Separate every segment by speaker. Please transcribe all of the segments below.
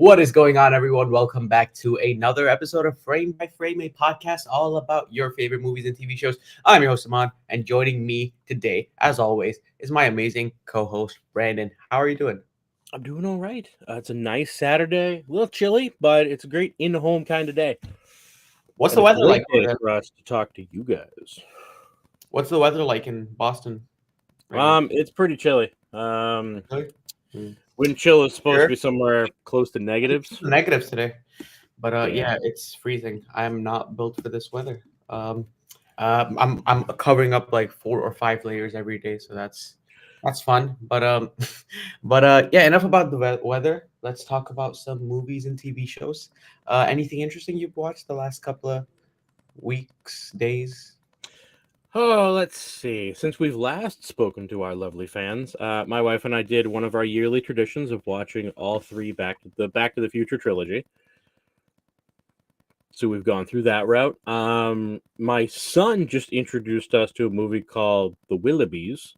Speaker 1: What is going on, everyone? Welcome back to another episode of Frame by Frame, a podcast all about your favorite movies and TV shows. I'm your host, Amaan, and joining me today, as always, is my amazing co-host, Brandon. How are you doing?
Speaker 2: I'm doing all right. It's a nice Saturday, a little chilly, but it's a great in-home kind of day.
Speaker 1: What's
Speaker 2: And
Speaker 1: the
Speaker 2: a
Speaker 1: weather like
Speaker 2: great
Speaker 1: over
Speaker 2: day
Speaker 1: there?
Speaker 2: for us to talk to you guys.
Speaker 1: What's the weather like in Boston right now?
Speaker 2: It's pretty chilly.
Speaker 1: Really? Mm.
Speaker 2: Wind chill is supposed to
Speaker 1: Sure.
Speaker 2: be somewhere close to negatives.
Speaker 1: Negatives today, but
Speaker 2: Yeah.
Speaker 1: yeah, it's freezing. I'm not built for this weather. I'm covering up like 4 or 5 layers every day, so that's fun. But yeah, enough about the weather. Let's talk about some movies and TV shows. Anything interesting you've watched the last couple of weeks, days?
Speaker 2: Oh, let's see. Since we've last spoken to our lovely fans, my wife and I did one of our yearly traditions of watching all three Back to the Future trilogy. So we've gone through that route. My son just introduced us to a movie called The Willoughbys.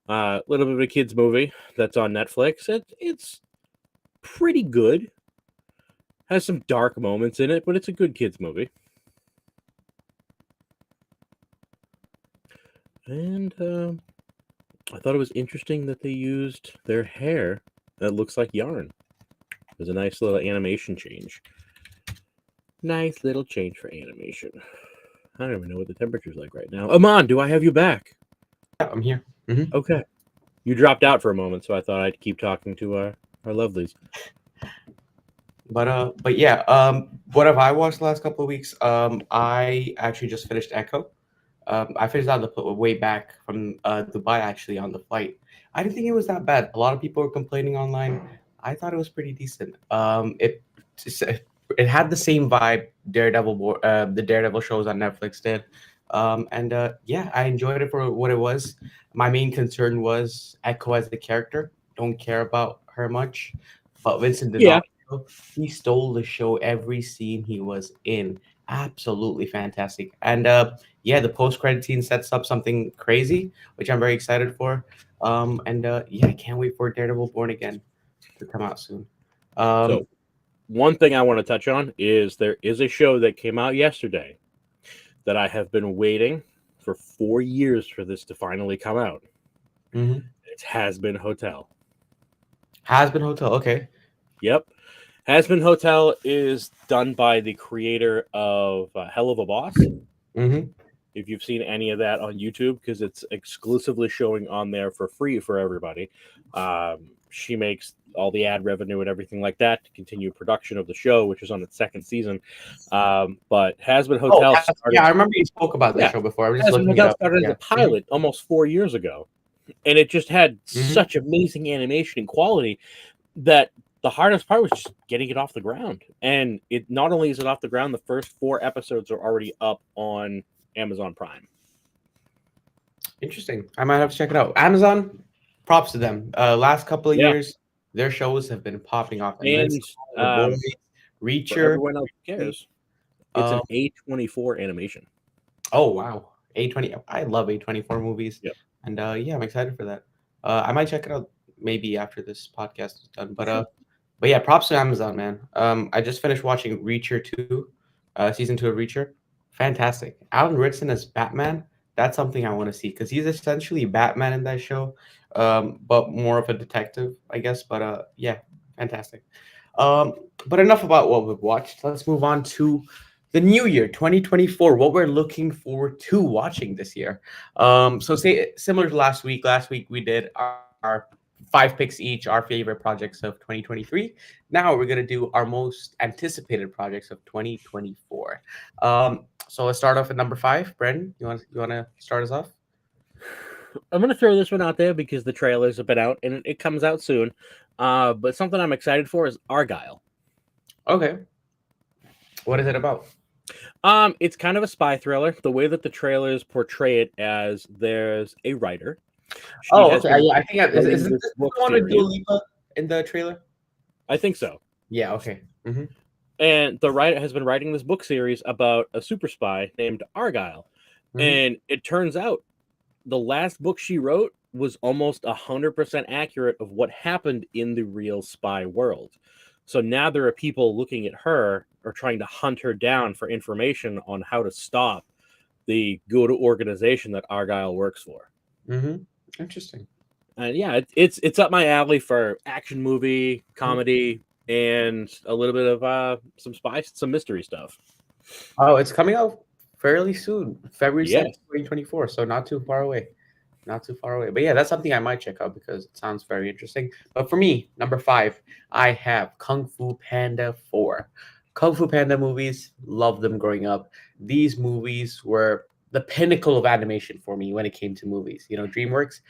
Speaker 2: A little bit of a kids movie that's on Netflix. It's pretty good. Has some dark moments in it, but it's a good kids movie. And I thought it was interesting that they used their hair that looks like yarn. There's a nice little animation change. Nice little change for animation. I don't even know what the temperature's like right now. Aman, do I have you back?
Speaker 1: Yeah, I'm here.
Speaker 2: Okay. You dropped out for a moment, so I thought I'd keep talking to our lovelies.
Speaker 1: But yeah, what have I watched the last couple of weeks? I actually just finished Echo. I finished on the way back from Dubai actually on the flight. I didn't think it was that bad. A lot of people were complaining online. I thought it was pretty decent. It had the same vibe the Daredevil shows on Netflix did. Yeah, I enjoyed it for what it was. My main concern was Echo as the character. Don't care about her much, but Vincent
Speaker 2: Yeah.
Speaker 1: D'Onofrio, he stole the show every scene he was in. Absolutely fantastic. And yeah, the post credit scene sets up something crazy, which I'm very excited for. Yeah, I can't wait for Daredevil Born Again to come out soon.
Speaker 2: So one thing I want to touch on is there is a show that came out yesterday that I have been waiting for 4 years for this to finally come out. It Has Been Hotel.
Speaker 1: Has Been Hotel. Okay.
Speaker 2: Yep. Has Been Hotel is done by the creator of Hell of a Boss. If you've seen any of that on YouTube, because it's exclusively showing on there for free for everybody. She makes all the ad revenue and everything like that to continue production of the show, which is on its second season. But Has Been Hotel started.
Speaker 1: Yeah, I remember you spoke about this show before. I'm just
Speaker 2: Has Been
Speaker 1: looking it
Speaker 2: Hotel
Speaker 1: up.
Speaker 2: started as a pilot almost 4 years ago, and it just had
Speaker 1: Mhm.
Speaker 2: such amazing animation and quality that the hardest part was just getting it off the ground. And it not only is it off the ground, the first 4 episodes are already up on Amazon Prime.
Speaker 1: Interesting. I might have to check it out. Amazon, props to them. Last couple of years, their shows have been popping off.
Speaker 2: And
Speaker 1: The Boys,
Speaker 2: for
Speaker 1: Reacher.
Speaker 2: everyone else who cares, it's an A24 animation.
Speaker 1: Oh wow, A20. I love A24 movies.
Speaker 2: Yep.
Speaker 1: And yeah, I'm excited for that. I might check it out maybe after this podcast is done. But yeah, props to Amazon, man. I just finished watching Reacher 2, season 2 of Reacher. Fantastic. Alan Ritson as Batman. That's something I want to see because he's essentially Batman in that show, but more of a detective, I guess. But yeah, fantastic. But enough about what we've watched. Let's move on to the new year 2024, what we're looking forward to watching this year. So say similar to last week we did our 5 picks each, our favorite projects of 2023. Now we're going to do our most anticipated projects of 2024. So let's start off at number 5. Brendan, you want to start us off?
Speaker 2: I'm going to throw this one out there because the trailers have been out and it comes out soon. But something I'm excited for is Argyle.
Speaker 1: Okay. What is it about?
Speaker 2: It's kind of a spy thriller. The way that the trailers portray it as there's a writer.
Speaker 1: Okay. I think is this the one with Dua Lipa in the trailer?
Speaker 2: I think so.
Speaker 1: Yeah. Okay. Mm-hmm.
Speaker 2: And the writer has been writing this book series about a super spy named Argyle. Mm-hmm. And it turns out the last book she wrote was almost 100% accurate of what happened in the real spy world. So now there are people looking at her or trying to hunt her down for information on how to stop the good organization that Argyle works for.
Speaker 1: Interesting.
Speaker 2: And yeah, it's up my alley for action movie, comedy, and a little bit of some mystery stuff.
Speaker 1: Oh, it's coming out fairly soon, February
Speaker 2: Yes.
Speaker 1: 2nd, 2024. So not too far away. Not too far away. But yeah, that's something I might check out because it sounds very interesting. But for me, number 5, I have Kung Fu Panda 4. Kung Fu Panda movies, love them growing up. These movies were the pinnacle of animation for me when it came to movies. You know, DreamWorks,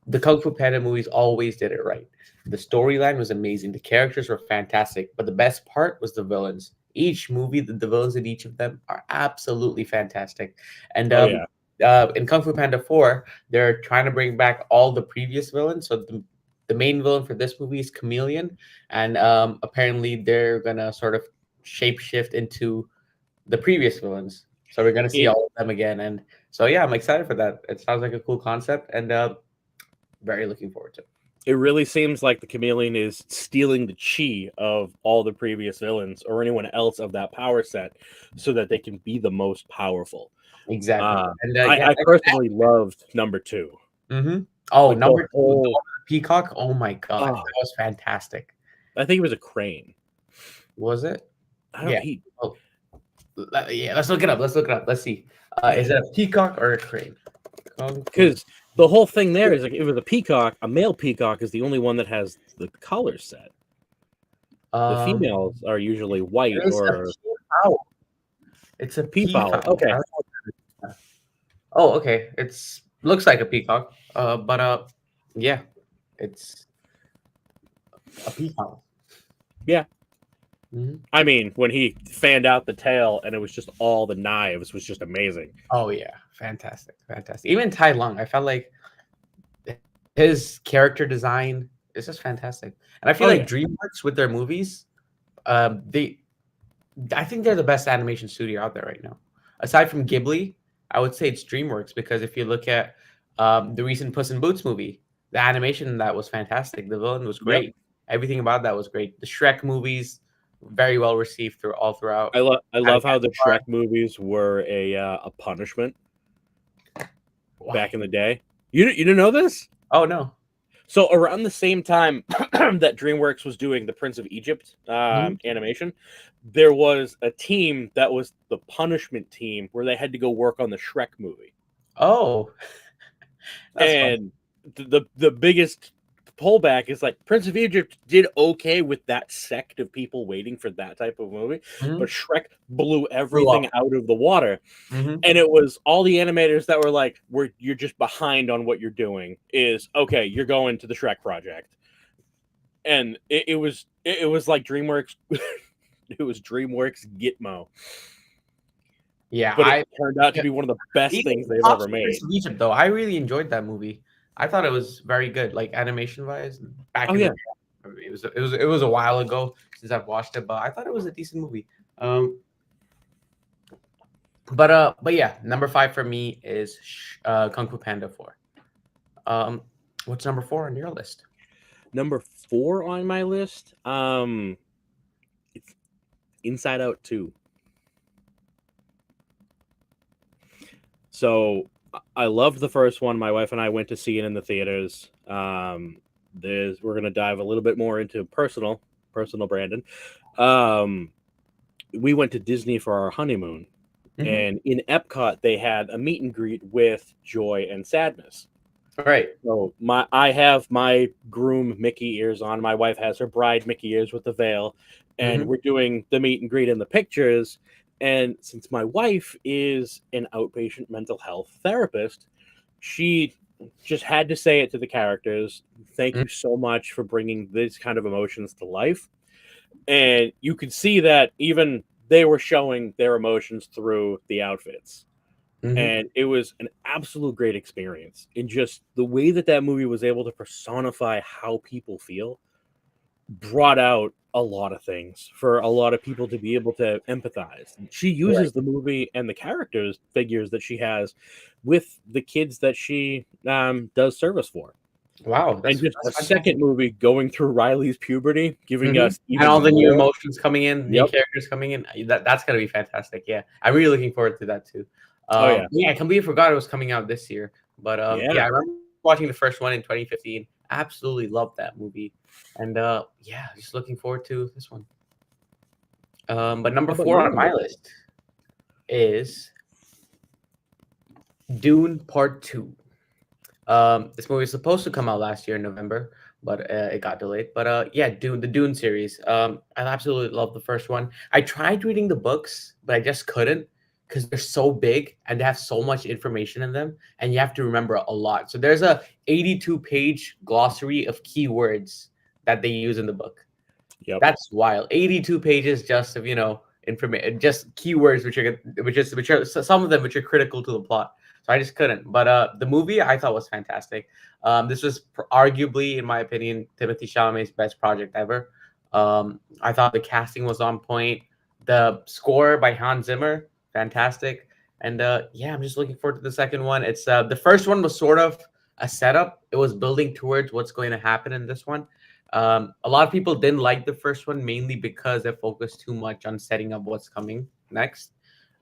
Speaker 1: the Kung Fu Panda movies always did it right. The storyline was amazing. The characters were fantastic. But the best part was the villains. Each movie, the villains in each of them are absolutely fantastic. And in Kung Fu Panda 4, they're trying to bring back all the previous villains. So the main villain for this movie is Chameleon. And apparently they're going to sort of shapeshift into the previous villains. So we're going to see all of them again. And so, yeah, I'm excited for that. It sounds like a cool concept. And very looking forward to it.
Speaker 2: It really seems like the Chameleon is stealing the chi of all the previous villains or anyone else of that power set so that they can be the most powerful.
Speaker 1: Exactly. And
Speaker 2: I personally loved number 2.
Speaker 1: Oh,
Speaker 2: like
Speaker 1: number 2, Peacock. Oh my god, that was fantastic.
Speaker 2: I think it was a crane.
Speaker 1: Was it?
Speaker 2: I don't
Speaker 1: know. Yeah, let's look it up. Let's see. Is it a peacock or a crane?
Speaker 2: Because the whole thing there is like it was a peacock. A male peacock is the only one that has the color set. The females are usually white or.
Speaker 1: It's a
Speaker 2: peafowl. Okay.
Speaker 1: Oh, okay. It's looks like a peacock. But yeah, it's a peacock.
Speaker 2: Yeah. I mean, when he fanned out the tail and it was just all the knives was just amazing.
Speaker 1: Oh yeah, fantastic. Even Tai Lung, I felt like his character design is just fantastic. And I feel like DreamWorks with their movies, I think they're the best animation studio out there right now. Aside from Ghibli, I would say it's DreamWorks because if you look at the recent Puss in Boots movie, the animation in that was fantastic. The villain was great. Everything about that was great. The Shrek movies, very well received throughout.
Speaker 2: I love how the Shrek movies were a punishment back in the day. You didn't know this?
Speaker 1: Oh no.
Speaker 2: So around the same time that DreamWorks was doing the Prince of Egypt animation, there was a team that was the punishment team where they had to go work on the Shrek movie.
Speaker 1: Oh.
Speaker 2: And the biggest pullback is like Prince of Egypt did okay with that sect of people waiting for that type of movie, but Shrek blew everything out of the water. And it was all the animators that were like, you're just behind on what you're doing. Is okay, you're going to the Shrek project. And it was like DreamWorks. It was DreamWorks Gitmo.
Speaker 1: Yeah,
Speaker 2: but it turned out to be one of the best things they've ever made.
Speaker 1: Prince of Egypt, though, I really enjoyed that movie. I thought it was very good, like animation wise. Back in the day. It was a while ago since I've watched it, but I thought it was a decent movie. But yeah, number 5 for me is Kung Fu Panda 4. What's number 4 on your list?
Speaker 2: Number 4 on my list, it's Inside Out 2. So I loved the first one. My wife and I went to see it in the theaters. We're going to dive a little bit more into personal Brandon. We went to Disney for our honeymoon, and in Epcot they had a meet and greet with Joy and Sadness.
Speaker 1: Right.
Speaker 2: So I have my groom Mickey ears on. My wife has her bride Mickey ears with the veil, and we're doing the meet and greet in the pictures. And since my wife is an outpatient mental health therapist, she just had to say it to the characters. Thank you so much for bringing these kind of emotions to life. And you could see that even they were showing their emotions through the outfits. And it was an absolute great experience. And just the way that movie was able to personify how people feel brought out a lot of things for a lot of people to be able to empathize. She uses the movie and the figures that she has with the kids that she does service for.
Speaker 1: Wow,
Speaker 2: And just a
Speaker 1: that's
Speaker 2: second
Speaker 1: fantastic.
Speaker 2: movie going through Riley's puberty, giving us
Speaker 1: And all
Speaker 2: even
Speaker 1: the new
Speaker 2: more.
Speaker 1: emotions coming in, new
Speaker 2: Yep.
Speaker 1: characters coming in. That's gonna be fantastic. Yeah, I'm really looking forward to that too.
Speaker 2: Oh yeah.
Speaker 1: Yeah, I completely forgot it was coming out this year. But
Speaker 2: Yeah.
Speaker 1: yeah, I remember watching the first one in 2015. Absolutely loved that movie, and yeah, just looking forward to this one. But number
Speaker 2: How about
Speaker 1: 4
Speaker 2: you,
Speaker 1: on
Speaker 2: number
Speaker 1: my
Speaker 2: four?
Speaker 1: list is Dune Part 2. This movie was supposed to come out last year in November, but it got delayed. But yeah, the Dune series. I absolutely love the first one. I tried reading the books, but I just couldn't because they're so big and they have so much information in them, and you have to remember a lot. So there's a 82-page glossary of keywords that they use in the book.
Speaker 2: Yep.
Speaker 1: That's wild. 82 pages just of, information, just keywords which are some of them which are critical to the plot. So I just couldn't. But the movie I thought was fantastic. This was arguably, in my opinion, Timothy Chalamet's best project ever. I thought the casting was on point. The score by Hans Zimmer, fantastic. And yeah, I'm just looking forward to the second one. It's the first one was sort of a setup. It was building towards what's going to happen in this one. A lot of people didn't like the first one mainly because they focused too much on setting up what's coming next,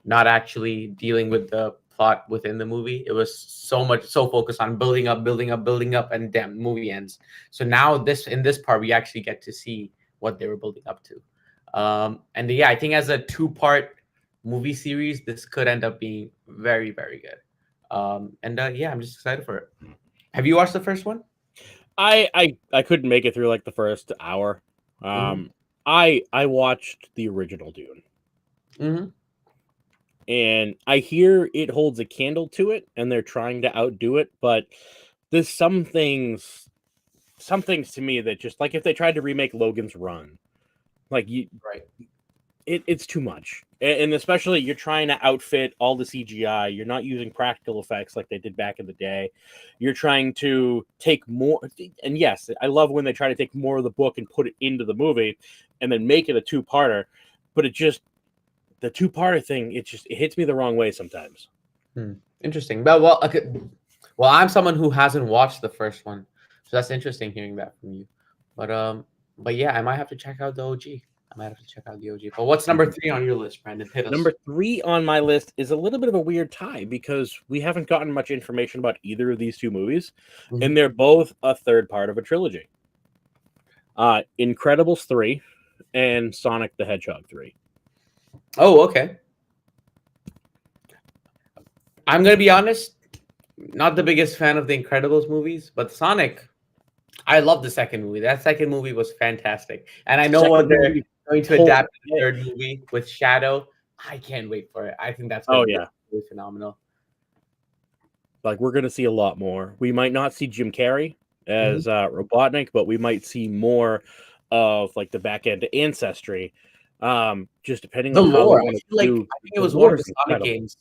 Speaker 1: not actually dealing with the plot within the movie. It was so focused on building up, building up, building up, and damn, movie ends. So now in this part, we actually get to see what they were building up to. And yeah, I think as a two-part movie series, this could end up being very, very good. And yeah, I'm just excited for it. Have you watched the first one?
Speaker 2: I couldn't make it through like the first hour.
Speaker 1: Mm-hmm.
Speaker 2: I watched the original Dune,
Speaker 1: Mm-hmm.
Speaker 2: and I hear it holds a candle to it, and they're trying to outdo it. But there's some things to me that just like if they tried to remake Logan's Run, like
Speaker 1: Right.
Speaker 2: it's too much. And especially you're trying to outfit all the CGI. You're not using practical effects like they did back in the day. You're trying to take more. And yes, I love when they try to take more of the book and put it into the movie and then make it a two-parter. But the two-parter thing, it hits me the wrong way sometimes.
Speaker 1: Interesting. Well, okay. Well, I'm someone who hasn't watched the first one, so that's interesting hearing that from you. But but yeah, I might have to check out the OG. I might have to check out the OG. But what's number 3 on your list, Brandon? Hit us.
Speaker 2: Number 3 on my list is a little bit of a weird tie because we haven't gotten much information about either of these two movies, and they're both a third part of a trilogy. Incredibles 3 and Sonic the Hedgehog 3.
Speaker 1: Oh, okay. I'm gonna be honest. Not the biggest fan of the Incredibles movies, but Sonic. I love the second movie. That second movie was fantastic, and I know what
Speaker 2: Second
Speaker 1: they're
Speaker 2: movie,
Speaker 1: going to
Speaker 2: holy
Speaker 1: adapt in the
Speaker 2: shit.
Speaker 1: third movie with Shadow. I can't wait for it. I think that's
Speaker 2: Oh
Speaker 1: gonna be
Speaker 2: yeah,
Speaker 1: absolutely phenomenal.
Speaker 2: like we're gonna see a lot more. We might not see Jim Carrey as Robotnik, but we might see more of like the back end ancestry. Just depending
Speaker 1: The
Speaker 2: on how they
Speaker 1: lore. I
Speaker 2: want to
Speaker 1: feel like
Speaker 2: do
Speaker 1: I think it
Speaker 2: the
Speaker 1: was one
Speaker 2: lore
Speaker 1: of the
Speaker 2: is
Speaker 1: Sonic
Speaker 2: incredible.
Speaker 1: games,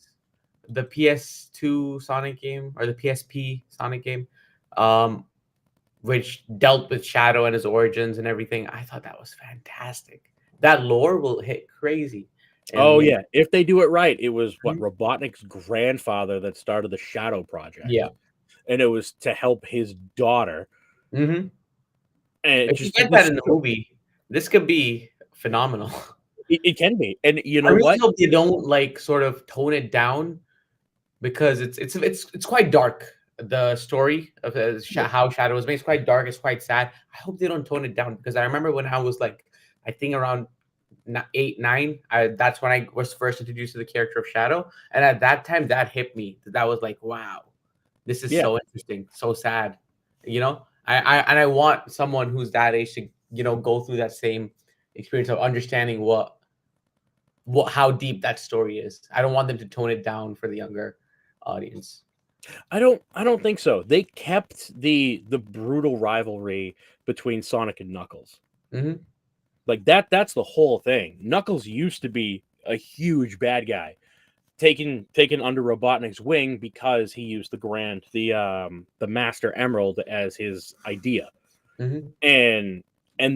Speaker 1: the PS2 Sonic game or the PSP Sonic game, um, which dealt with Shadow and his origins and everything. I thought that was fantastic. That lore will hit crazy.
Speaker 2: Oh
Speaker 1: And
Speaker 2: yeah, if they do it right, it was what
Speaker 1: Mhm.
Speaker 2: Robotnik's grandfather that started the Shadow Project,
Speaker 1: Yeah.
Speaker 2: and it was to help his daughter.
Speaker 1: Hmm.
Speaker 2: And it
Speaker 1: If you
Speaker 2: just
Speaker 1: get
Speaker 2: it was
Speaker 1: that in the movie, this could be phenomenal.
Speaker 2: it can be, and you
Speaker 1: I
Speaker 2: know
Speaker 1: really
Speaker 2: what?
Speaker 1: hope they don't like sort of tone it down because it's quite dark. The story of how Shadow was made is quite dark. It's quite sad. I hope they don't tone it down because I remember when I was like, I think around 8, 9. That's when I was first introduced to the character of Shadow, and at that time, that hit me. That was like, wow, this is
Speaker 2: Yeah,
Speaker 1: so interesting, so sad. I want someone who's that age to go through that same experience of understanding what how deep that story is. I don't want them to tone it down for the younger audience.
Speaker 2: I don't think so. They kept the brutal rivalry between Sonic and Knuckles.
Speaker 1: Hmm.
Speaker 2: Like that's the whole thing. Knuckles used to be a huge bad guy, taken under Robotnik's wing because he used the Master Emerald as his idea.
Speaker 1: Hmm.
Speaker 2: And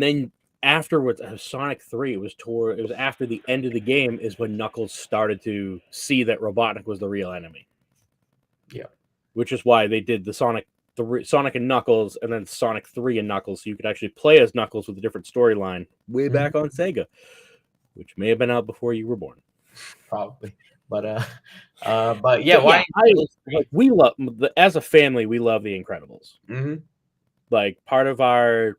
Speaker 2: then afterwards, Sonic 3, it was after the end of the game is when Knuckles started to see that Robotnik was the real enemy,
Speaker 1: Yeah.
Speaker 2: which is why they did the Sonic Sonic and Knuckles, and then Sonic 3 and Knuckles, so you could actually play as Knuckles with a different storyline way back on Sega, which may have been out before you were born.
Speaker 1: Probably. But yeah,
Speaker 2: So,
Speaker 1: why?
Speaker 2: we love, as a family, we love The Incredibles. Like, part of our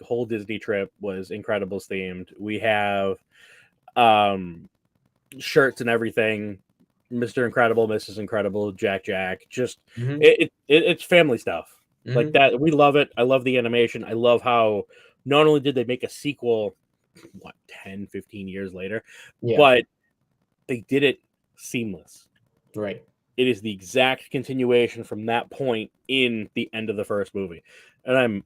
Speaker 2: whole Disney trip was Incredibles themed. We have shirts and everything. Mr. Incredible, Mrs. Incredible, Jack. Just it's family stuff. Like that. We love it. I love the animation. I love how not only did they make a sequel 10, 15 years later, but they did it seamless.
Speaker 1: Right.
Speaker 2: It is the exact continuation from that point in the end of the first movie. And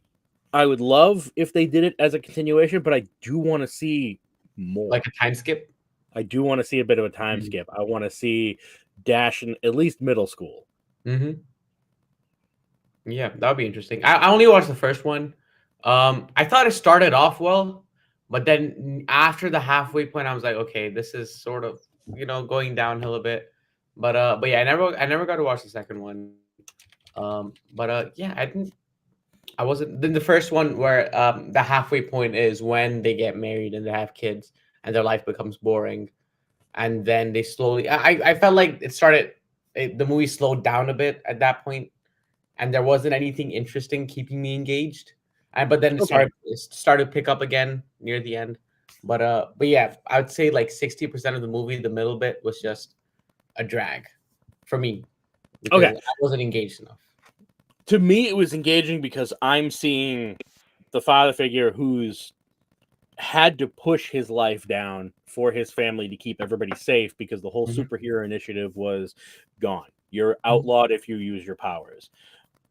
Speaker 2: I would love if they did it as a continuation, but I do want to see more.
Speaker 1: Like a time skip?
Speaker 2: I do want to see a bit of a time skip. I want to see Dash in at least middle school.
Speaker 1: Yeah, that would be interesting. I only watched the first one. I thought it started off well, but then after the halfway point, I was like, okay, this is sort of going downhill a bit. But yeah, I never got to watch the second one. Yeah, I wasn't. Then the first one where the halfway point is when they get married and they have kids and their life becomes boring, and then they slowly. I felt like the movie slowed down a bit at that point, and there wasn't anything interesting keeping me engaged. But then it started to pick up again near the end. But yeah, I would say like 60% of the movie, the middle bit was just a drag for me because I wasn't engaged enough.
Speaker 2: To me, it was engaging because I'm seeing the father figure who's had to push his life down for his family to keep everybody safe because the whole superhero initiative was gone. You're outlawed if you use your powers.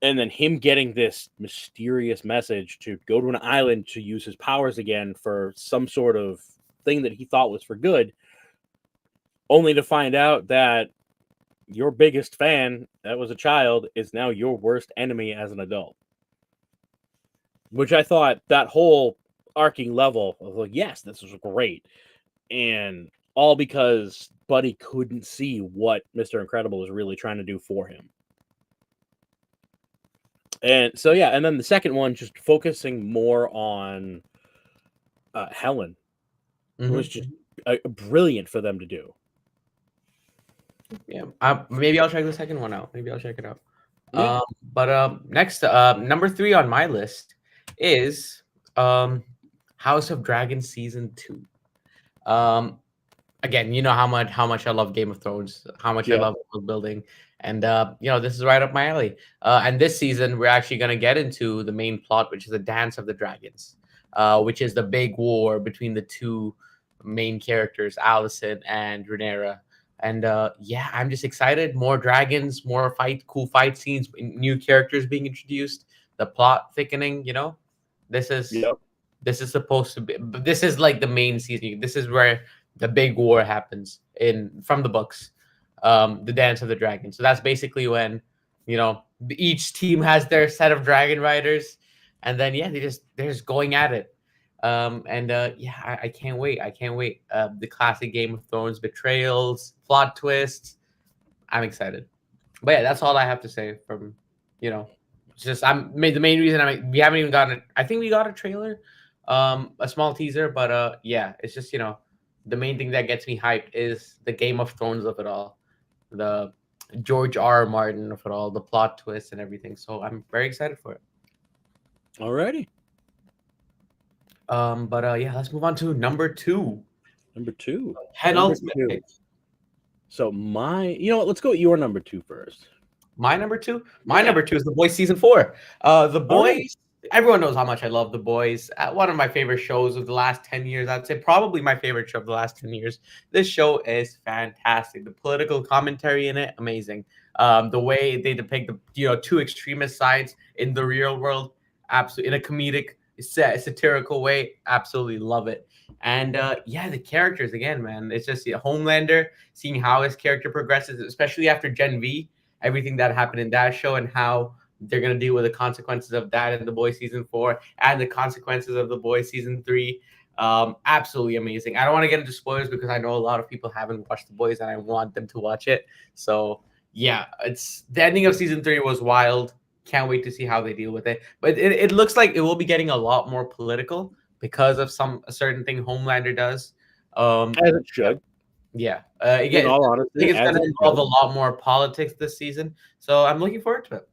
Speaker 2: And then him getting this mysterious message to go to an island to use his powers again for some sort of thing that he thought was for good, only to find out that your biggest fan that was a child is now your worst enemy as an adult. Which I thought that whole arcing level of like, yes, this was great. And all because Buddy couldn't see what Mr. Incredible was really trying to do for him. And so, yeah, and then the second one, just focusing more on Helen, was just brilliant for them to do.
Speaker 1: Yeah, maybe I'll check the second one out. Maybe I'll check it out. Yeah. Next, number 3 on my list is House of Dragons season 2. Again, you know how much I love Game of Thrones, how much I love world building, and this is right up my alley. And this season, we're actually gonna get into the main plot, which is the Dance of the Dragons, which is the big war between the two main characters, Alicent and Rhaenyra. And yeah, I'm just excited. More dragons, more cool fight scenes, new characters being introduced, the plot thickening. This is supposed to be. This is like the main season. This is where the big war happens from the books, the Dance of the Dragon. So that's basically when each team has their set of dragon riders, and then yeah, they're just going at it. Yeah, I can't wait. I can't wait. The classic Game of Thrones betrayals, plot twists. I'm excited. But yeah, that's all I have to say from, just the main reason we haven't even gotten it. I think we got a trailer, a small teaser, but yeah, it's just, the main thing that gets me hyped is the Game of Thrones of it all, the George R. Martin of it all, the plot twists and everything. So I'm very excited for it.
Speaker 2: Alrighty.
Speaker 1: Yeah, let's move on to number 2.
Speaker 2: Number 2.
Speaker 1: Penultimate pick.
Speaker 2: So let's go with your number 2 first.
Speaker 1: My number 2? My number 2 is The Boys season 4. The Boys, everyone knows how much I love The Boys. One of my favorite shows of the last 10 years. I'd say probably my favorite show of the last 10 years. This show is fantastic. The political commentary in it, amazing. The way they depict the two extremist sides in the real world, absolutely in a comedic, satirical way, absolutely love it. And yeah, the characters again, man, it's just Homelander, seeing how his character progresses, especially after Gen V, everything that happened in that show and how they're going to deal with the consequences of that in The Boys season 4 and the consequences of The Boys season 3. Absolutely amazing. I don't want to get into spoilers because I know a lot of people haven't watched The Boys and I want them to watch it. So yeah, the ending of season 3 was wild. can't wait to see how they deal with it. But it looks like it will be getting a lot more political because of a certain thing Homelander does.
Speaker 2: As it should.
Speaker 1: Yeah.
Speaker 2: In all honesty,
Speaker 1: I think it's
Speaker 2: as
Speaker 1: going to
Speaker 2: it
Speaker 1: involve
Speaker 2: should.
Speaker 1: a lot more politics this season. So I'm looking forward to it.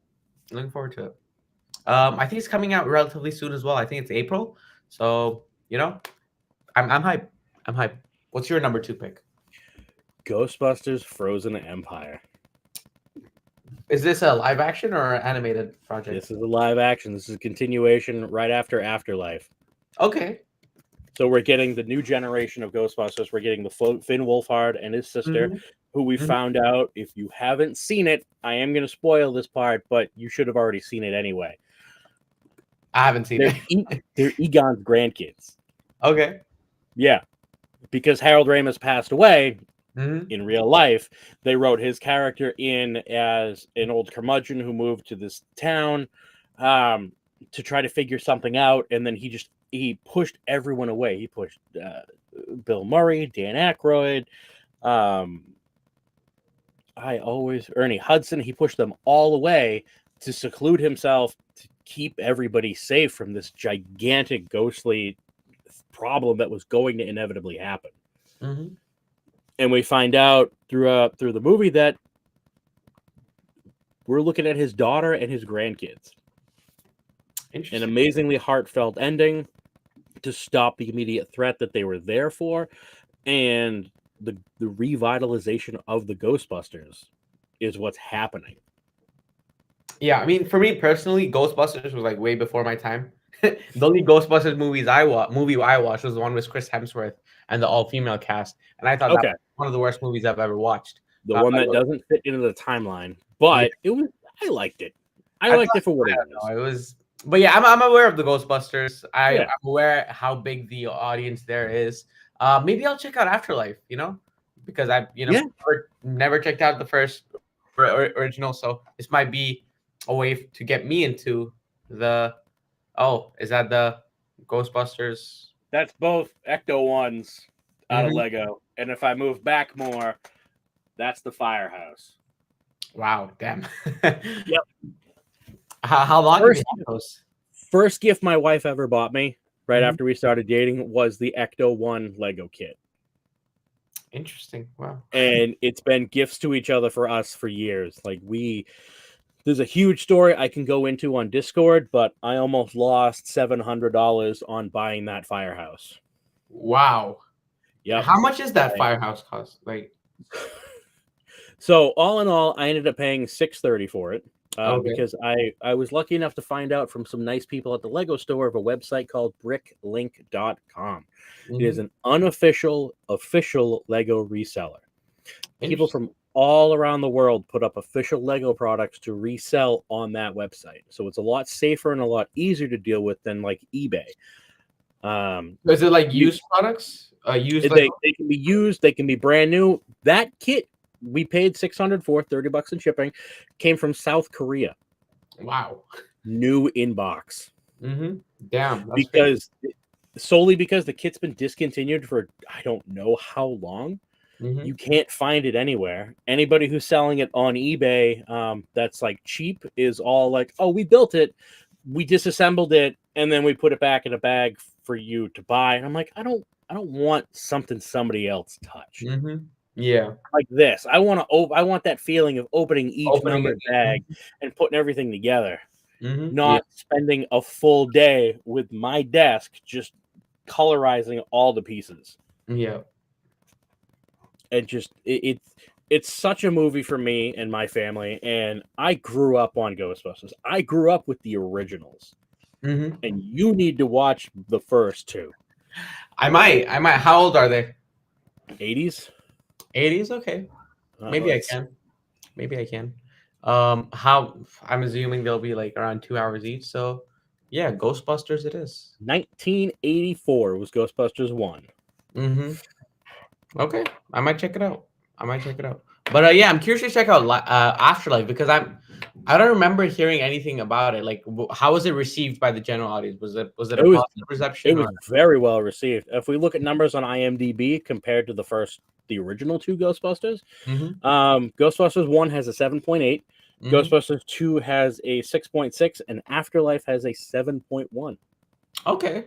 Speaker 1: I think it's coming out relatively soon as well. I think it's April. So, I'm hyped. I'm hyped. What's your number 2 pick?
Speaker 2: Ghostbusters Frozen Empire.
Speaker 1: Is this a live action or an animated project?
Speaker 2: This is a live action. This is a continuation right after Afterlife.
Speaker 1: Okay.
Speaker 2: So we're getting the new generation of Ghostbusters. We're getting the Finn Wolfhard and his sister, who we found out, if you haven't seen it, I am going to spoil this part, but you should have already seen it anyway.
Speaker 1: I haven't seen it.
Speaker 2: They're Egon's grandkids.
Speaker 1: Okay.
Speaker 2: Yeah. Because Harold Ramis passed away in real life, they wrote his character in as an old curmudgeon who moved to this town to try to figure something out, and then he pushed everyone away. He pushed Bill Murray, Dan Aykroyd, Ernie Hudson. He pushed them all away to seclude himself to keep everybody safe from this gigantic ghostly problem that was going to inevitably happen. And we find out through the movie that we're looking at his daughter and his grandkids. An amazingly heartfelt ending to stop the immediate threat that they were there for, and the revitalization of the Ghostbusters is what's happening.
Speaker 1: Yeah, I mean, for me personally, Ghostbusters was like way before my time. The only Ghostbusters movie I watched was the one with Chris Hemsworth and the all-female cast, and I thought that was one of the worst movies I've ever watched.
Speaker 2: The one that doesn't fit into the timeline, but I liked it. I liked it for what it was.
Speaker 1: It was, but yeah, I'm aware of the Ghostbusters. I'm aware how big the audience there is. Maybe I'll check out Afterlife. Because I never checked out the first original, so this might be a way to get me into the. Oh, is that the Ghostbusters?
Speaker 2: That's both Ecto ones out of Lego, and if I move back more, that's the Firehouse.
Speaker 1: Wow, damn.
Speaker 2: Yep.
Speaker 1: How long have you had those?
Speaker 2: First gift my wife ever bought me, right after we started dating, was the Ecto 1 Lego kit.
Speaker 1: Interesting. Wow.
Speaker 2: And it's been gifts to each other for us for years. There's a huge story I can go into on Discord, but I almost lost $700 on buying that Firehouse.
Speaker 1: Wow.
Speaker 2: Yeah.
Speaker 1: How much is that Firehouse cost?
Speaker 2: So all in all, I ended up paying $630 for it because I was lucky enough to find out from some nice people at the Lego store of a website called bricklink.com. It is an unofficial, official Lego reseller. People from all around the world put up official Lego products to resell on that website. So it's a lot safer and a lot easier to deal with than eBay.
Speaker 1: Is it used products?
Speaker 2: They can be used. They can be brand new. That kit we paid $600 for, $30 in shipping, came from South Korea.
Speaker 1: Wow.
Speaker 2: New in box.
Speaker 1: Damn.
Speaker 2: Solely because the kit's been discontinued for I don't know how long. You can't find it anywhere. Anybody who's selling it on eBay that's cheap is all oh, we built it, we disassembled it, and then we put it back in a bag for you to buy. And I'm like, I don't want something somebody else touched.
Speaker 1: Yeah.
Speaker 2: Like this. I want that feeling of opening each numbered bag and putting everything together. Not spending a full day with my desk just colorizing all the pieces.
Speaker 1: Yeah.
Speaker 2: And just it's such a movie for me and my family, and I grew up on Ghostbusters. I grew up with the originals, and you need to watch the first two.
Speaker 1: I might. How old are they?
Speaker 2: 80s.
Speaker 1: Okay. Maybe I can. How I'm assuming they'll be around 2 hours each. So yeah, Ghostbusters it is.
Speaker 2: 1984 was Ghostbusters 1.
Speaker 1: Okay, I might check it out. But yeah, I'm curious to check out Afterlife because I don't remember hearing anything about it. How was it received by the general audience? Was it a positive reception?
Speaker 2: It was very well received. If we look at numbers on IMDb compared to the original two Ghostbusters, Ghostbusters 1 has a 7.8, Ghostbusters 2 has a 6.6, and Afterlife has a 7.1.
Speaker 1: Okay,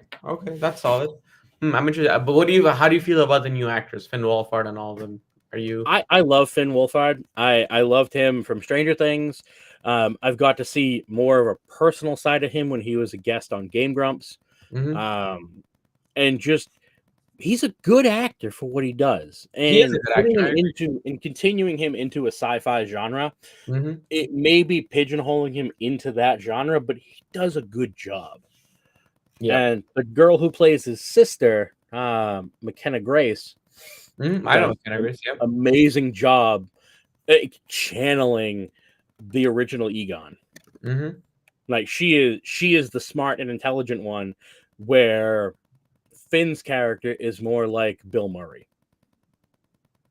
Speaker 1: that's solid. I'm interested. But what do you? How do you feel about the new actors, Finn Wolfhard and all of them? Are you?
Speaker 2: I love Finn Wolfhard. I loved him from Stranger Things. I've got to see more of a personal side of him when he was a guest on Game Grumps.
Speaker 1: Mm-hmm.
Speaker 2: And just he's a good actor for what he does.
Speaker 1: He is a
Speaker 2: And
Speaker 1: good
Speaker 2: putting
Speaker 1: actor.
Speaker 2: him into and continuing him into a sci-fi genre,
Speaker 1: Mm-hmm.
Speaker 2: it may be pigeonholing him into that genre, but he does a good job.
Speaker 1: Yeah.
Speaker 2: And the girl who plays his sister, McKenna Grace,
Speaker 1: I know
Speaker 2: does
Speaker 1: McKenna
Speaker 2: an
Speaker 1: Grace. Yep.
Speaker 2: amazing job channeling the original Egon.
Speaker 1: Mm-hmm.
Speaker 2: Like she is the smart and intelligent one, where Finn's character is more like Bill Murray.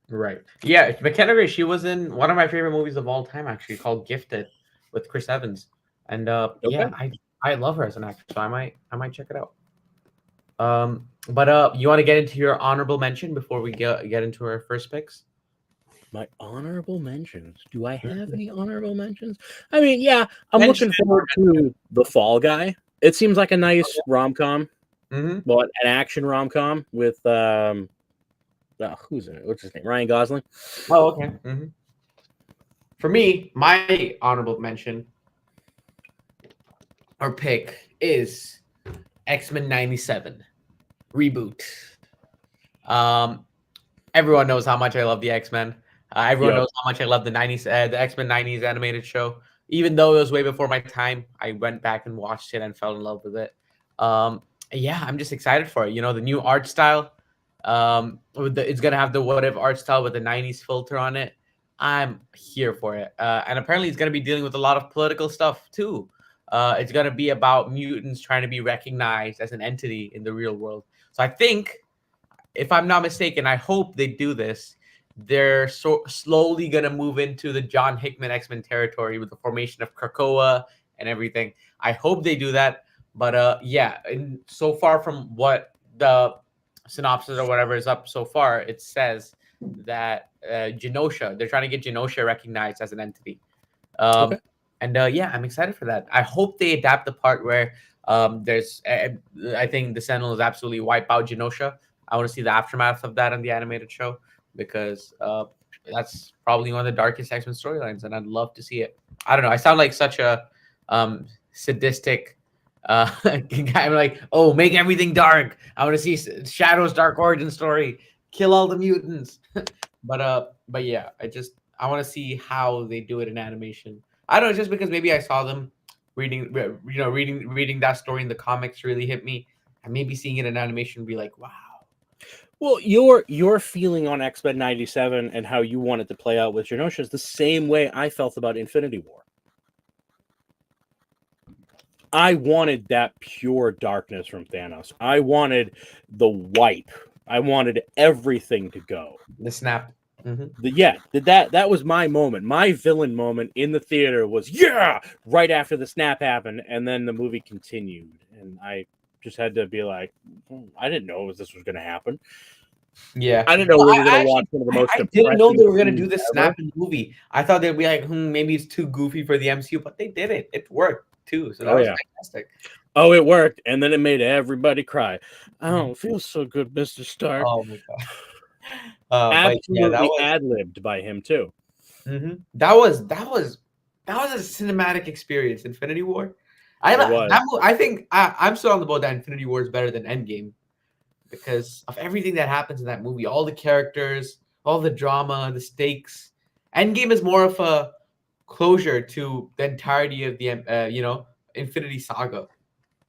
Speaker 1: Right. Yeah, McKenna Grace. She was in one of my favorite movies of all time, actually, called Gifted, with Chris Evans. And yeah,
Speaker 2: Okay.
Speaker 1: I love her as an actress, so I might check it out. But you want to get into your honorable mention before we get into our first picks?
Speaker 2: My honorable mentions. Do I have any honorable mentions? I mean, yeah, I'm
Speaker 1: Mention
Speaker 2: looking
Speaker 1: it.
Speaker 2: forward to The Fall Guy. It seems like a nice rom-com.
Speaker 1: Mm-hmm.
Speaker 2: Well, an action rom-com with who's in it? What's his name? Ryan Gosling.
Speaker 1: Oh, okay. Mm-hmm. For me, my honorable mention or pick is X-Men '97 reboot. Um, everyone knows how much I love the X-Men. Everyone
Speaker 2: Yep.
Speaker 1: knows how much I love the the X-Men '90s animated show. Even though it was way before my time, I went back and watched it and fell in love with it. Yeah, I'm just excited for it. You know, the new art style. It's gonna have the what if art style with the '90s filter on it. I'm here for it. And apparently, it's gonna be dealing with a lot of political stuff too. It's gonna be about mutants trying to be recognized as an entity in the real world. So I think, if I'm not mistaken, I hope they do this. They're so slowly gonna move into the John Hickman X-Men territory with the formation of Krakoa and everything. I hope they do that. But yeah, and so far from what the synopsis or whatever is up so far, it says that Genosha, they're trying to get Genosha recognized as an entity. Um,
Speaker 2: Okay.
Speaker 1: and yeah, I'm excited for that. I hope they adapt the part where there's, I think the Sentinels absolutely wipe out Genosha. I want to see the aftermath of that in the animated show, because that's probably one of the darkest X-Men storylines, and I'd love to see it. I don't know. I sound like such a sadistic guy. I'm like, oh, make everything dark. I want to see Shadow's dark origin story. Kill all the mutants. But yeah, I want to see how they do it in animation. I don't know, just because maybe I saw them reading that story in the comics really hit me, and maybe seeing it in animation would be like, wow.
Speaker 2: Well, your feeling on X-Men '97 and how you want it to play out with Genosha is the same way I felt about Infinity War. I wanted that pure darkness from Thanos. I wanted the wipe. I wanted everything to go.
Speaker 1: The snap.
Speaker 2: That was my moment. My villain moment in the theater was right after the snap happened, and then the movie continued, and I just had to be like, I didn't know this was going to happen.
Speaker 1: Yeah,
Speaker 2: I didn't know we were going to watch one of the most.
Speaker 1: I didn't know they were going to do the snap in the movie. I thought they'd be like, maybe it's too goofy for the MCU, but they did it. It worked too, so that was fantastic.
Speaker 2: Oh, it worked, and then it made everybody cry. I don't feel so good, Mr. Stark.
Speaker 1: Oh my god.
Speaker 2: Absolutely ad-libbed by him too.
Speaker 1: That was a cinematic experience. Infinity War. I think I'm still on the boat that Infinity War is better than Endgame, because of everything that happens in that movie, all the characters, all the drama, the stakes. Endgame is more of a closure to the entirety of the Infinity Saga.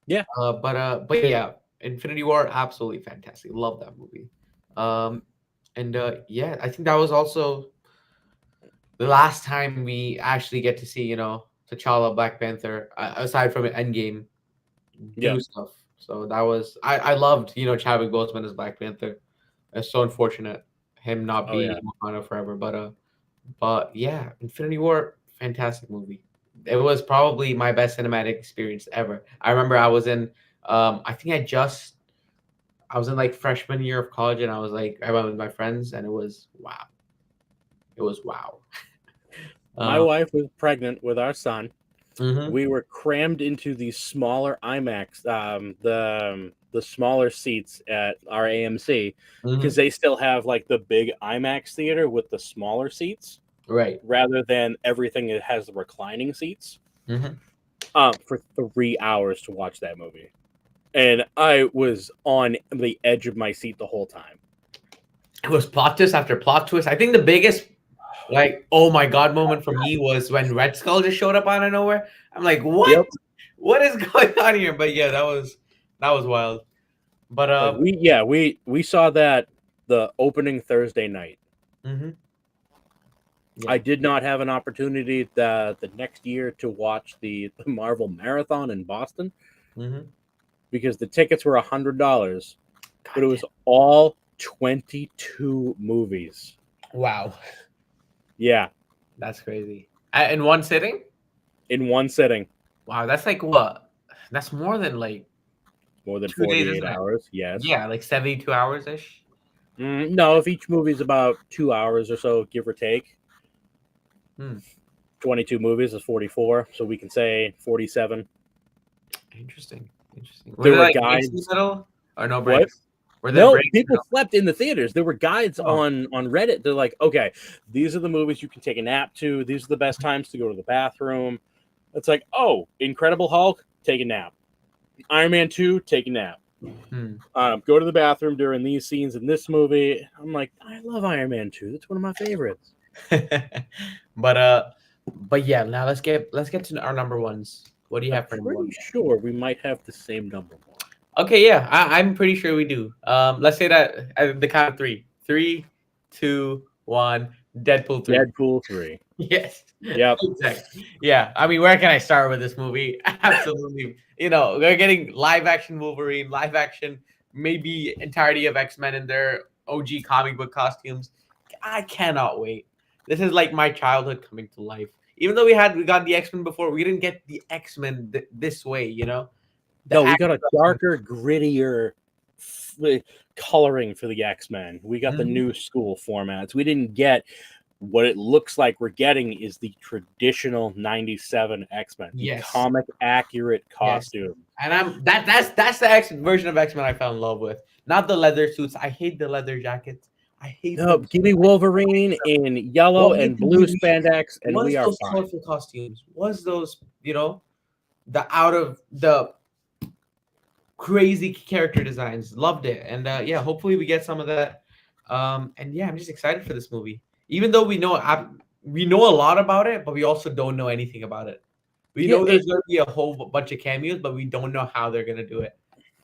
Speaker 2: Yeah.
Speaker 1: But yeah, Infinity War, absolutely fantastic. Love that movie. And yeah, I think that was also the last time we actually get to see, T'Challa, Black Panther, aside from Endgame, do stuff. So that was I loved, Chadwick Boseman as Black Panther. It's so unfortunate him not being in Wakanda forever. But yeah, Infinity War, fantastic movie. It was probably my best cinematic experience ever. I remember I was in I was in like freshman year of college, and I went with my friends, and it was wow. It was wow.
Speaker 2: My wife was pregnant with our son.
Speaker 1: Mhm.
Speaker 2: We were crammed into the smaller IMAX, the smaller seats at our AMC, because
Speaker 1: Mhm.
Speaker 2: they still have like the big IMAX theater with the smaller seats,
Speaker 1: Right.
Speaker 2: rather than everything that has the reclining seats.
Speaker 1: Mhm.
Speaker 2: For 3 hours to watch that movie, and I was on the edge of my seat the whole time.
Speaker 1: It was plot twist after plot twist. I think the biggest, like, oh my god moment for me was when Red Skull just showed up out of nowhere. I'm like, what?
Speaker 2: Yep.
Speaker 1: What is going on here? But yeah, that was wild. But
Speaker 2: Like we saw that the opening Thursday night.
Speaker 1: mhm.
Speaker 2: I
Speaker 1: Yeah.
Speaker 2: did not have an opportunity the next year to watch the Marvel Marathon in Boston
Speaker 1: Mhm.
Speaker 2: because the tickets were $100, but
Speaker 1: God
Speaker 2: it
Speaker 1: damn.
Speaker 2: was all 22 movies.
Speaker 1: Wow.
Speaker 2: Yeah,
Speaker 1: That's crazy. In one sitting?
Speaker 2: in one sitting,
Speaker 1: Wow, that's like what? That's more than like
Speaker 2: more than
Speaker 1: 2 days,
Speaker 2: 48
Speaker 1: isn't it?
Speaker 2: hours. Yes.
Speaker 1: Yeah, like 72 hours ish.
Speaker 2: No, if each movie is about 2 hours or so, give or take,
Speaker 1: Hmm.
Speaker 2: 22 movies is 44, so we can say 47.
Speaker 1: Interesting. Interesting. Were
Speaker 2: There
Speaker 1: there
Speaker 2: were
Speaker 1: like breaks in the
Speaker 2: guides.
Speaker 1: middle or no
Speaker 2: What?
Speaker 1: breaks? Were there
Speaker 2: No,
Speaker 1: breaks?
Speaker 2: people slept in the theaters. There were guides
Speaker 1: Oh.
Speaker 2: on Reddit. They're like, okay, these are the movies you can take a nap to. These are the best times to go to the bathroom. It's like, oh, Incredible Hulk, take a nap. Iron Man 2, take a nap.
Speaker 1: Hmm.
Speaker 2: Go to the bathroom during these scenes in this movie. I'm like, I love Iron Man 2. That's one of my favorites.
Speaker 1: but uh, but yeah. Now let's get to our number ones. What do you
Speaker 2: I'm
Speaker 1: have for number
Speaker 2: pretty
Speaker 1: one?
Speaker 2: sure we might have the same number one.
Speaker 1: Okay, yeah, I'm pretty sure we do. Let's say that at the count of three. 3, 2, 1. Deadpool 3.
Speaker 2: Deadpool 3.
Speaker 1: Yes,
Speaker 2: Yep.
Speaker 1: exactly. Yeah, I mean, where can I start with this movie? Absolutely. We're getting live action Wolverine, live action, maybe entirety of X-Men in their OG comic book costumes. I cannot wait. This is like my childhood coming to life. Even though we got the X-Men before, we didn't get the X-Men this way. The
Speaker 2: No, we got a
Speaker 1: action.
Speaker 2: darker, grittier coloring for the X-Men. We got the
Speaker 1: Mhm.
Speaker 2: new school formats. We didn't get what it looks like we're getting is the traditional 97 X-Men, the
Speaker 1: Yes.
Speaker 2: comic accurate
Speaker 1: Yes.
Speaker 2: costume.
Speaker 1: And that's the version of X-Men I fell in love with. Not the leather suits. I hate the leather jackets. I hate
Speaker 2: No,
Speaker 1: them.
Speaker 2: give me Wolverine in yellow
Speaker 1: What made
Speaker 2: and
Speaker 1: them
Speaker 2: blue
Speaker 1: unique
Speaker 2: spandex, and
Speaker 1: was
Speaker 2: we are
Speaker 1: those
Speaker 2: fine.
Speaker 1: colorful costumes. Was those, the out of the crazy character designs. Loved it. And yeah, hopefully we get some of that. And yeah, I'm just excited for this movie. Even though we know a lot about it, but we also don't know anything about it. We
Speaker 2: Yeah,
Speaker 1: know there's going to be a whole bunch of cameos, but we don't know how they're going to do it.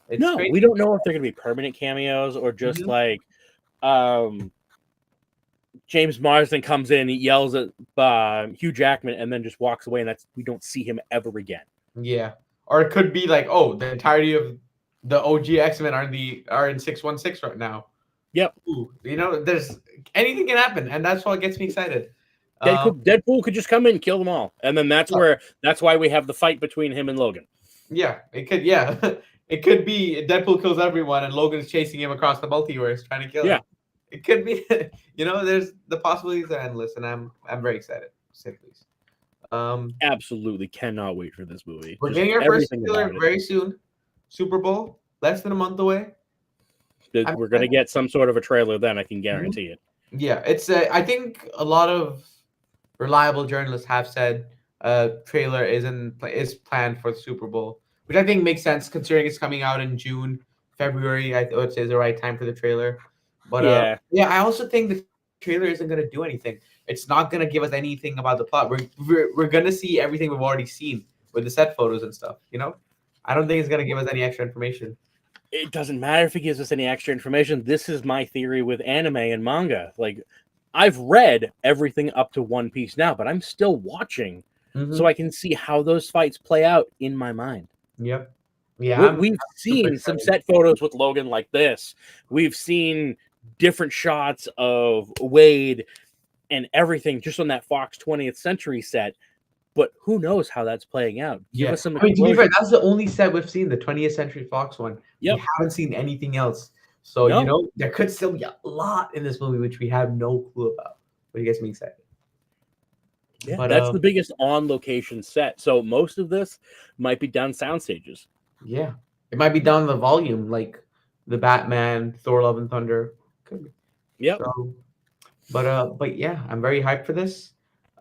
Speaker 1: It's
Speaker 2: no,
Speaker 1: crazy.
Speaker 2: we don't know if they're going to be permanent cameos or just
Speaker 1: Mhm.
Speaker 2: like James Marsden comes in, he yells at Hugh Jackman, and then just walks away, and we don't see him ever again.
Speaker 1: Yeah. Or it could be like, oh, the entirety of the OG X-Men are in 616 right now.
Speaker 2: Yep.
Speaker 1: Ooh, there's anything can happen, and that's what gets me excited.
Speaker 2: Deadpool could just come in and kill them all, and then that's why we have the fight between him and Logan.
Speaker 1: Yeah, it could. Yeah, it could be Deadpool kills everyone, and Logan's chasing him across the multiverse trying to kill him. It could be. There's the possibilities are endless, and I'm very excited. To say the least.
Speaker 2: Absolutely cannot wait for this movie.
Speaker 1: We're
Speaker 2: Just
Speaker 1: getting our first
Speaker 2: everything
Speaker 1: trailer
Speaker 2: about it.
Speaker 1: very soon. Super Bowl, less than a month away.
Speaker 2: We're going to get some sort of a trailer then, I can guarantee it.
Speaker 1: Yeah, it's. I think a lot of reliable journalists have said trailer is planned for the Super Bowl, which I think makes sense considering it's coming out in June, February. I would say is the right time for the trailer. But yeah, I also think the trailer isn't going to do anything. It's not going to give us anything about the plot. We're going to see everything we've already seen with the set photos and stuff. I don't think it's going to give us any extra information.
Speaker 2: It doesn't matter if it gives us any extra information. This is my theory with anime and manga. Like, I've read everything up to One Piece now, but I'm still watching so I can see how those fights play out in my mind.
Speaker 1: Yep. Yeah.
Speaker 2: We've seen some set photos with Logan like this. We've seen different shots of Wade and everything just on that Fox 20th Century set. But who knows how that's playing out? Give us some.
Speaker 1: I mean, to be fair, that's the only set we've seen, the 20th Century Fox one.
Speaker 2: Yep.
Speaker 1: We haven't seen anything else. So, there could still be a lot in this movie which we have no clue about. But it gets me excited.
Speaker 2: Yeah,
Speaker 1: But
Speaker 2: that's the biggest on location set. So most of this might be done sound stages.
Speaker 1: yeah, it might be down the volume, like the Batman, Thor: Love and Thunder. Could be.
Speaker 2: Yep.
Speaker 1: So, but yeah, I'm very hyped for this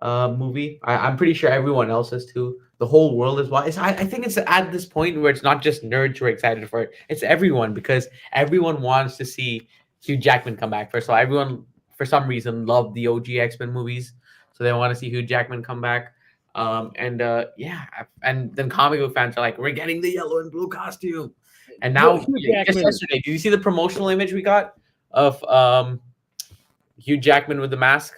Speaker 1: movie. I'm pretty sure everyone else is too. The whole world is. Why? I think it's at this point where it's not just nerds who are excited for it. It's everyone because everyone wants to see Hugh Jackman come back. First of all, everyone for some reason loved the OG X-Men movies, so they want to see Hugh Jackman come back. Yeah, and then comic book fans are like, we're getting the yellow and blue costume. And
Speaker 2: Well,
Speaker 1: now,
Speaker 2: Hugh
Speaker 1: just
Speaker 2: Jackman.
Speaker 1: yesterday, did you see the promotional image we got of Hugh Jackman with the mask?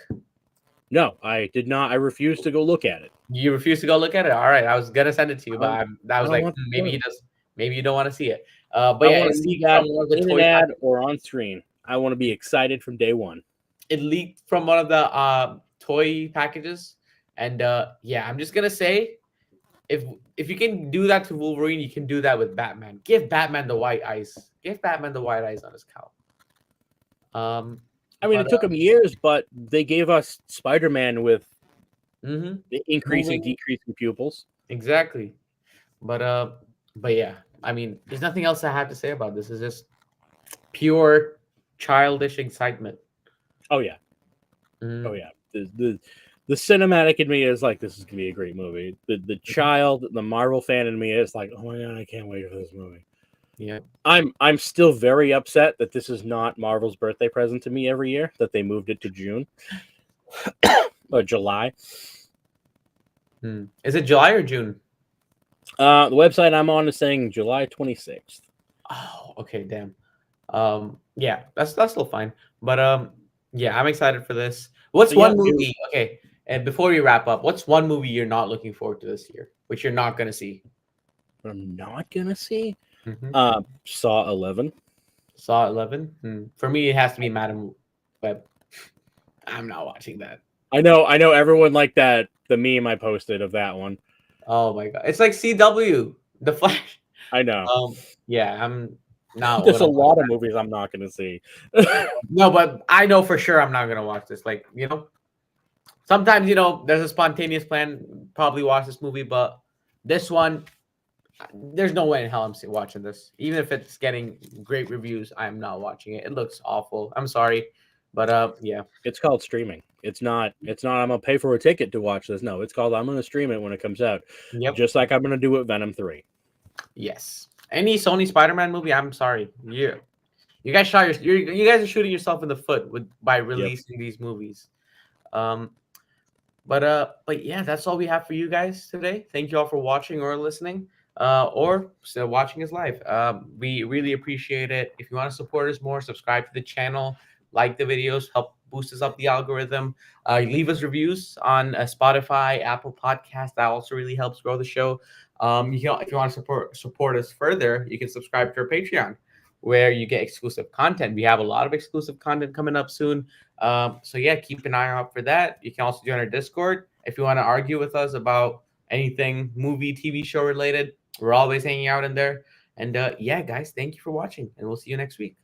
Speaker 2: No, I did not. I refused to go look at it.
Speaker 1: You refuse to go look at it. All right, I was gonna send it to you, but I
Speaker 2: I
Speaker 1: was
Speaker 2: don't
Speaker 1: like,
Speaker 2: want to
Speaker 1: maybe
Speaker 2: see
Speaker 1: he
Speaker 2: it.
Speaker 1: does. Maybe you don't want to see it. But
Speaker 2: I
Speaker 1: yeah,
Speaker 2: want
Speaker 1: it
Speaker 2: to see
Speaker 1: leaked
Speaker 2: that
Speaker 1: from one of the
Speaker 2: in an
Speaker 1: toy.
Speaker 2: ad or on screen. I want to be excited from day one.
Speaker 1: It leaked from one of the toy packages, and yeah, I'm just gonna say, if you can do that to Wolverine, you can do that with Batman. Give Batman the white eyes. Give Batman the white eyes on his cowl.
Speaker 2: I mean,
Speaker 1: But
Speaker 2: it took them years, but they gave us Spider-Man with
Speaker 1: mm-hmm.
Speaker 2: the increasing,
Speaker 1: Moving
Speaker 2: decreasing pupils.
Speaker 1: exactly. But yeah, I mean, there's nothing else I have to say about this. It's just pure childish excitement.
Speaker 2: Oh yeah,
Speaker 1: Mhm.
Speaker 2: oh yeah. The cinematic in me is like, this is gonna be a great movie. The child, the Marvel fan in me is like, oh my god, I can't wait for this movie.
Speaker 1: Yeah.
Speaker 2: I'm still very upset that this is not Marvel's birthday present to me every year. That they moved it to June or July.
Speaker 1: Is it July or June?
Speaker 2: The website I'm on is saying July 26th.
Speaker 1: Oh, okay, damn. Yeah, that's still fine. But yeah, I'm excited for this. What's
Speaker 2: So yeah,
Speaker 1: one movie? Okay, and before we wrap up, what's one movie you're not looking forward to this year, which you're not gonna see?
Speaker 2: I'm not gonna see.
Speaker 1: Mm-hmm.
Speaker 2: Saw 11.
Speaker 1: Saw 11. For me, it has to be Madam Web. I'm not watching that.
Speaker 2: I know everyone liked that the meme I posted of that one.
Speaker 1: Oh my god, it's like CW, The Flash.
Speaker 2: I know.
Speaker 1: Yeah, I'm not
Speaker 2: There's a
Speaker 1: gonna watch
Speaker 2: lot of
Speaker 1: that.
Speaker 2: movies I'm not gonna see.
Speaker 1: No, but I know for sure I'm not gonna watch this. Like, sometimes there's a spontaneous plan. Probably watch this movie, but this one, there's no way in hell I'm watching this. Even if it's getting great reviews, I'm not watching it. It looks awful. I'm sorry, but yeah.
Speaker 2: It's called streaming. It's not I'm gonna pay for a ticket to watch this. No, it's called I'm gonna stream it when it comes out.
Speaker 1: Yep.
Speaker 2: Just like I'm gonna do with Venom 3.
Speaker 1: Yes. Any Sony Spider-Man movie, I'm sorry. You guys you guys are shooting yourself in the foot by releasing these movies. But yeah, that's all we have for you guys today. Thank you all for watching or listening, or still watching us live. We really appreciate it. If you want to support us more, subscribe to the channel, like the videos, help boost us up the algorithm. Leave us reviews on Spotify, Apple Podcast. That also really helps grow the show. If you want to support us further, you can subscribe to our Patreon, where you get exclusive content. We have a lot of exclusive content coming up soon. So yeah, keep an eye out for that. You can also join our Discord if you want to argue with us about anything movie, TV show related. We're always hanging out in there. And yeah, guys, thank you for watching, and we'll see you next week.